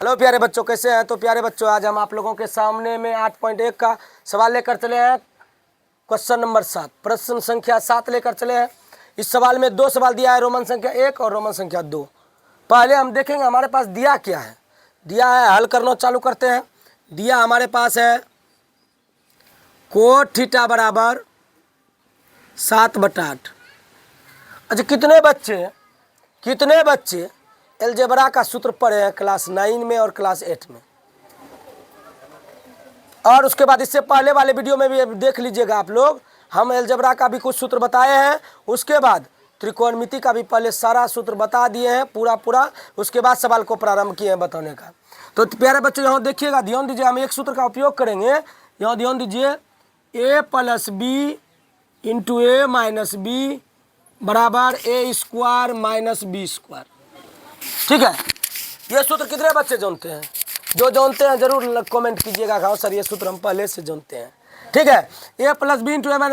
Hello प्यारे बच्चों, कैसे हैं? तो प्यारे बच्चों, आज हम आप लोगों के सामने में 8.1 का सवाल लेकर चले हैं। क्वेश्चन नंबर 7, प्रश्न संख्या 7 लेकर चले हैं। इस सवाल में 2 सवाल दिया है, रोमन संख्या 1 और रोमन संख्या 2। पहले हम देखेंगे हमारे पास दिया क्या है। दिया है, हल करना चालू करते हैं। दिया हमारे पास है कोट थीटा बराबर 7/8। अच्छा, कितने बच्चे अलजेब्रा का सूत्र पढ़े हैं क्लास 9 में और क्लास 8 में? और उसके बाद इससे पहले वाले वीडियो में भी देख लीजिएगा आप लोग, हम अलजेब्रा का भी कुछ सूत्र बताए हैं। उसके बाद त्रिकोणमिति का भी पहले सारा सूत्र बता दिए हैं पूरा। उसके बाद सवाल को प्रारंभ किए हैं बताने का। तो प्यारे बच्चों, यहाँ देखिएगा, ध्यान दीजिए, हम एक सूत्र का उपयोग करेंगे। यहाँ ध्यान दीजिए, a + b × a - b बराबर a² - b²। ठीक है, ये सूत्र कितने बच्चे जानते हैं? जो जानते हैं जरूर कमेंट कीजिएगा। हाँ सर, ये सूत्र हम पहले से जानते हैं। ठीक है, a + b × a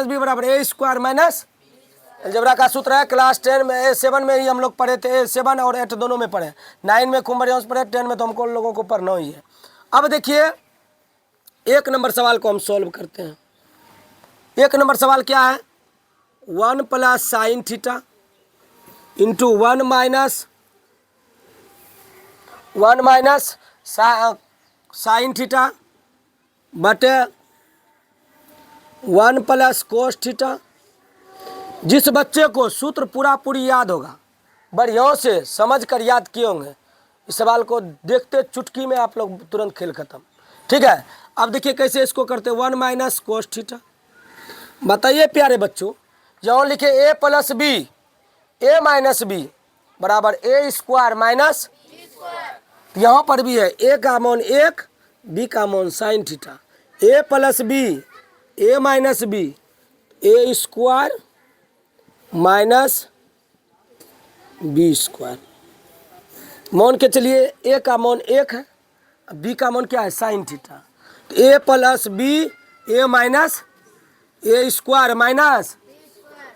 - b बराबर a² - अलजेब्रा का सूत्र है। क्लास 10 में 7 में ही हम लोग पढ़े थे। 7 और 8 दोनों में पढ़े। 9 में खूब बढ़िया से पढ़े, 10 में तो हमको लोगों को पढ़ना ही है। अब देखिए, 1 नंबर सवाल को हम सॉल्व करते हैं। 1 नंबर सवाल क्या है? 1 + sin थीटा × 1 - sin थीटा बटे 1 + cos थीटा। जिस बच्चे को सूत्र पूरी याद होगा, बढ़िया से समझ कर याद किए होंगे, इस सवाल को देखते चुटकी में आप लोग तुरंत खेल खत्म। ठीक है, अब देखिए कैसे इसको करते। 1 - cos थीटा। बताइए प्यारे बच्चों, यहाँ लिखे a + b a - b बराबर a² - यहाँ पर भी है a का मान 1, b का मान sin theta. a + b a - b a² - b²। मान के चलिए a का मान 1 है, b का मान क्या है? sin theta. a + b a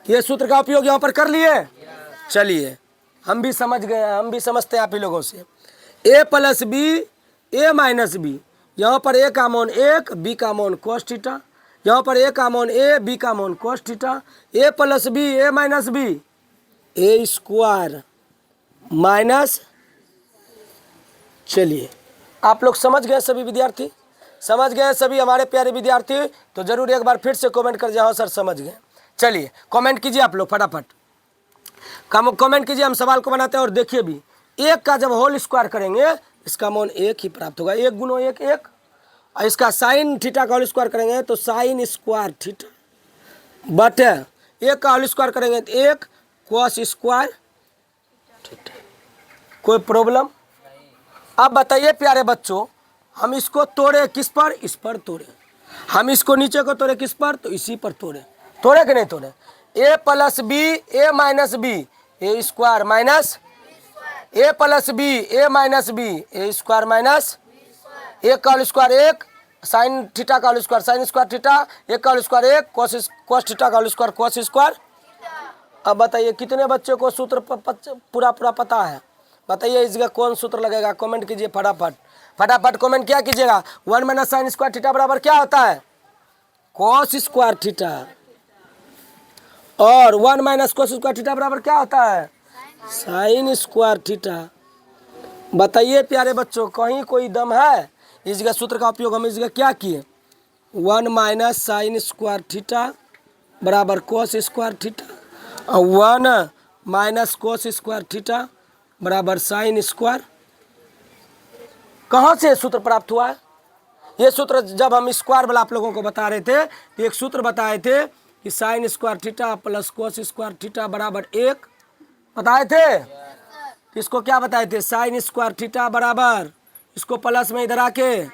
ये सूत्र का उपयोग यहाँ पर कर लिए। चलिए, हम भी समझ गए, हम भी समझते हैं आप ही लोगों से। a + b a - b, यहाँ पर a का मान 1, b का मान cos थीटा। यहाँ पर a का मान a, b का मान cos theta. a + b a - b a² minus. चलिए, आप लोग समझ गए सभी विद्यार्थी? समझ गए सभी हमारे प्यारे विद्यार्थी? तो जरूर एक बार फिर से कमेंट कर जाओ सर समझ गए। चलिए कमेंट कीजिए आप लोग फटाफट, कमेंट कीजिए। हम सवाल को बनाते हैं और देखिए भी, 1 का जब होल स्क्वायर करेंगे इसका मान 1 ही प्राप्त होगा। 1 × 1 1। और इसका sin थीटा का होल स्क्वायर करेंगे तो sin² थीटा बटे 1 का होल स्क्वायर करेंगे तो 1 cos² थीटा। कोई प्रॉब्लम? अब बताइए प्यारे बच्चों, हम इसको तोड़े किस पर? इस पर तोड़े। हम इसको नीचे को तोड़े किस पर? तो इसी पर तोड़े। तोड़े कि नहीं तोड़े? a + b a - b a² minus a + b a - b a² minus 1 का होल स्क्वायर 1 sin थीटा का होल स्क्वायर sin² थीटा 1 का होल स्क्वायर 1 cos थीटा का होल स्क्वायर cos²। अब बताइए कितने बच्चों को सूत्र पूरा पता है? बताइए इस जगह कौन सूत्र लगेगा? कमेंट कीजिए फटाफट कमेंट क्या कीजिएगा। 1 - sin² थीटा बराबर क्या होता है? cos² theta. और 1 - cos² थीटा बराबर क्या होता है? sin² theta. बताइए प्यारे बच्चों, कहीं कोई दम है? इस जगह सूत्र का उपयोग हम इस जगह क्या किए? 1 - sin² थीटा बराबर cos² थीटा और 1 - cos² थीटा बराबर sin²। कहाँ से सूत्र प्राप्त हुआ है? ये सूत्र जब हम स्क्वायर वाला आप लोगों को बता रहे थे तो एक सूत्र बताए थे कि sin² थीटा + cos² थीटा बराबर 1 बताए थे। इसको क्या बताए थे? sin² थीटा बराबर, इसको प्लस में इधर आके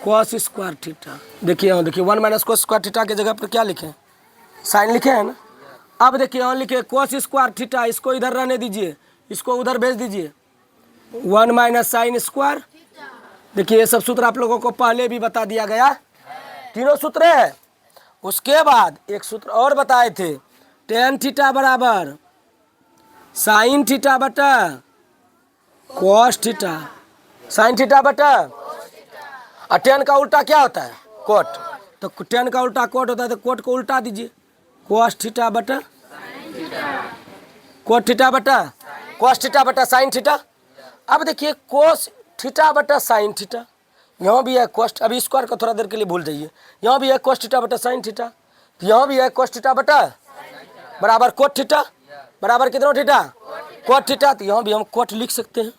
cos² थीटा। देखिए यहाँ देखिए 1 - cos² थीटा के जगह पर क्या लिखे? साइन लिखे हैं ना। अब देखिए यहाँ लिखे cos² थीटा, इसको इधर रहने दीजिए, इसको उधर भेज दीजिए 1 - sin²। देखिए ये सब सूत्र आप लोगों को पहले भी बता दिया गया, तीनों सूत्र है। उसके बाद एक सूत्र और बताए थे, tan थीटा बराबर sin थीटा बटा cos थीटा साइन थीटा बटा, और टेन का उल्टा क्या होता है? कोट। तो टेन का उल्टा कोट होता है, तो कोट को उल्टा दीजिए, कोस थीटा बटा कोट थीटा बटा कोस थीटा बटा साइन थीटा। अब देखिए कोस थीटा बटा साइन थीटा, यहाँ भी है कोस, अभी स्क्वायर को थोड़ा देर के लिए भूल जाइए, यहाँ भी है कोस थीटा बटा साइन थीटा, यहाँ भी है कोस थीटा बटा बराबर कोट थीटा, बराबर कितना थीटा? Cot theta. तो यहाँ भी हम कोट लिख सकते हैं,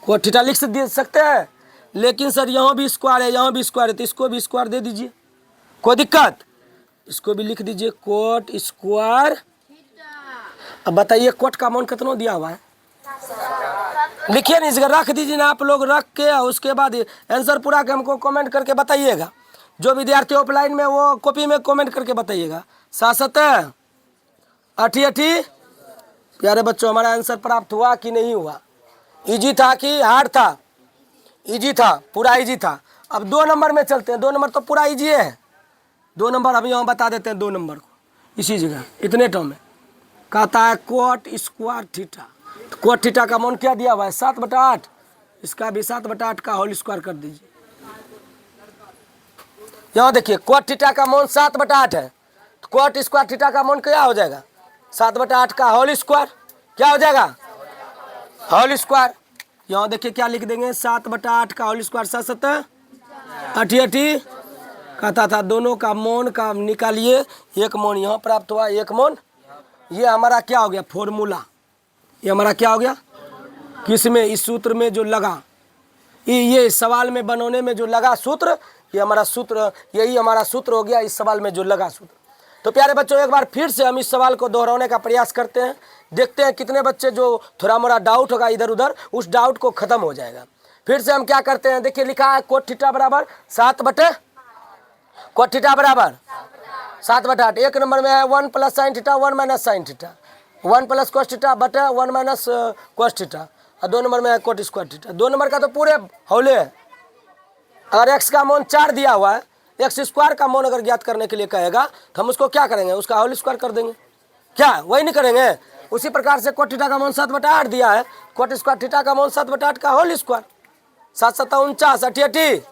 कोट थीटा लिख सकते हैं, लेकिन सर यहाँ भी स्क्वायर है, यहाँ भी स्क्वायर है, तो इसको भी स्क्वायर दे दीजिए, कोई दिक्कत? इसको भी लिख दीजिए कोट स्क्वायर। अब बताइए कोट का मान कितना दिया हुआ है? लिखिए नहीं, इसका रख दीजिए ना आप लोग, रख के उसके बाद आंसर पूरा के हमको कमेंट करके बताइएगा। जो विद्यार्थी ऑफलाइन में वो कॉपी में कमेंट करके बताइएगा। 7 8 प्यारे बच्चों, हमारा आंसर प्राप्त हुआ कि नहीं हुआ? इजी था कि हार्ड था? इजी था, पूरा इजी था। अब 2 नंबर में चलते हैं, 2 नंबर तो पूरा इजी है। 2 नंबर अभी यहाँ बता देते हैं, 2 नंबर को इसी जगह इतने टर्म में कहता है कोट स्क्वायर थीटा। तो कोट थीटा का मान क्या दिया हुआ है? 7/8, इसका भी 7/8 का होल स्क्वायर कर दीजिए। यहाँ देखिए कोट थीटा का मान 7/8 है, तो कोट स्क्वायर थीटा का मान क्या हो जाएगा? 7/8 का होल स्क्वायर, क्या हो जाएगा? Whole square. यहाँ देखिए क्या लिख देंगे? 7/8 का होल स्क्वायर, 7 8 8 कहता था दोनों का मान का निकालिए, एक मान यहाँ प्राप्त हुआ, एक मान ये हमारा क्या हो गया? फॉर्मूला। ये हमारा क्या हो गया? किसमें? इस सूत्र में जो लगा, ये सवाल में बनाने में जो लगा सूत्र, ये हमारा सूत्र, यही हमारा सूत्र हो गया इस सवाल में जो लगा सूत्र। तो प्यारे बच्चों, एक बार फिर से हम इस सवाल को दोहराने का प्रयास करते हैं, देखते हैं कितने बच्चे जो थोड़ा मोड़ा डाउट होगा इधर उधर, उस डाउट को खत्म हो जाएगा। फिर से हम क्या करते हैं, देखिए लिखा है कोट थीटा बराबर 7 कोट थीटा बराबर 7/8। एक नंबर में है 1 plus sine theta 1 minus sine theta, 1 plus cos theta बटा 1 माइनस कोस थीटा, और 2 नंबर में है कोट स्क्वायर थीटा। 2 नंबर का तो पूरे हौले है। अगर x का मान 4 दिया हुआ है, एक्स स्क्वायर का मान अगर ज्ञात करने के लिए कहेगा तो हम उसको क्या करेंगे? उसका होल स्क्वायर कर देंगे, क्या वही नहीं करेंगे? उसी प्रकार से कोट थीटा का मान 7/8 दिया है, कोट स्क्वायर थीटा का मान 7/8 का होल स्क्वायर, 7 7 49 88।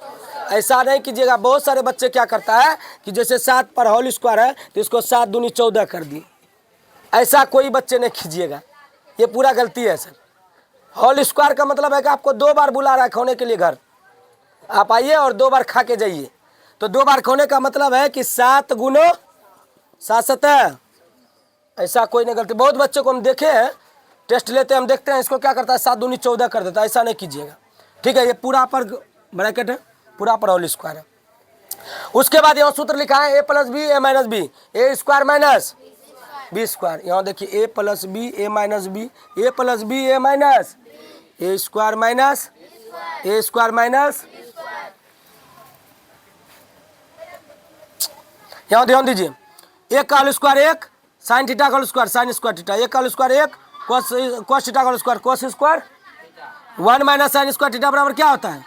ऐसा नहीं कीजिएगा, बहुत सारे बच्चे क्या करता है कि जैसे 7 पर होल स्क्वायर है तो इसको 7 दूनी 14 कर दिए। ऐसा कोई बच्चे नहीं कीजिएगा, ये पूरा गलती है सर। होल स्क्वायर का मतलब है कि आपको 2 बार बुला रहा है खाने के लिए घर, आप आइए और 2 बार खा के जाइए। तो 2 बार खाने का मतलब है कि 7 गुनो 7 7। ऐसा कोई नहीं गलती। बहुत बच्चों को हम देखे हैं, टेस्ट लेते हैं हम देखते हैं, इसको क्या करता है 7 दूनी 14 कर देता है। ऐसा नहीं कीजिएगा, ठीक है? ये पूरा पर ब्रैकेट है, पूरा पर होल स्क्वायर है। उसके बाद यहाँ सूत्र लिखा है a plus b a minus b, a square minus b square. यहाँ देखिए a plus b a minus b, a plus b a minus a square minus a square minus. यहाँ ध्यान दीजिए, 1 का होल स्क्वायर 1, साइन थीटा का whole square sine square theta, 1 का whole square 1, cos theta का whole square cos square, 1 minus sine square theta बराबर क्या होता है?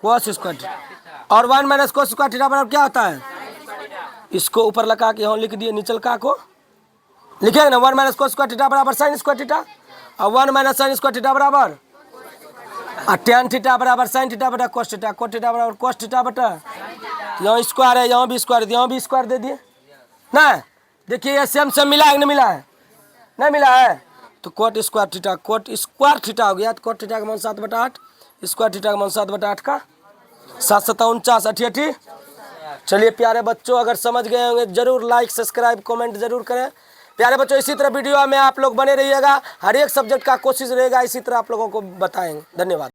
कोस स्क्वायर थीटा, और 1 माइनस कोस स्क्वायर थीटा बराबर क्या होता है? इसको ऊपर लगा के यहाँ लिख दिए, नीचल का को लिखेंगे ना, 1 माइनस कोस स्क्वायर थीटा बराबर साइन स्क्वायर थीटा, और 1 माइनस साइन स्क्वायर थीटा बराबर tan थीटा बराबर साइन थीटा बटा कोस थीटा, कोस थीटा बराबर कोस थीटा बटा, यहाँ स्क्वायर है, यहाँ भी स्क्वायर है, यहाँ भी स्क्वायर दे दिए ना। देखिए ये सेम सेम मिला है कि नहीं मिला है? नहीं मिला है, तो कोट स्क्वायर थीटा हो गया। तो कोट थीटा का मान 7/8, स्क्वायर थीटा का मान 7/8 का 7 7 49 88। चलिए प्यारे बच्चों, अगर समझ गए होंगे जरूर लाइक सब्सक्राइब कमेंट जरूर करें। प्यारे बच्चों, इसी तरह वीडियो में आप लोग बने रहिएगा, हर एक सब्जेक्ट का कोशिश रहेगा इसी तरह आप लोगों को बताएंगे। धन्यवाद।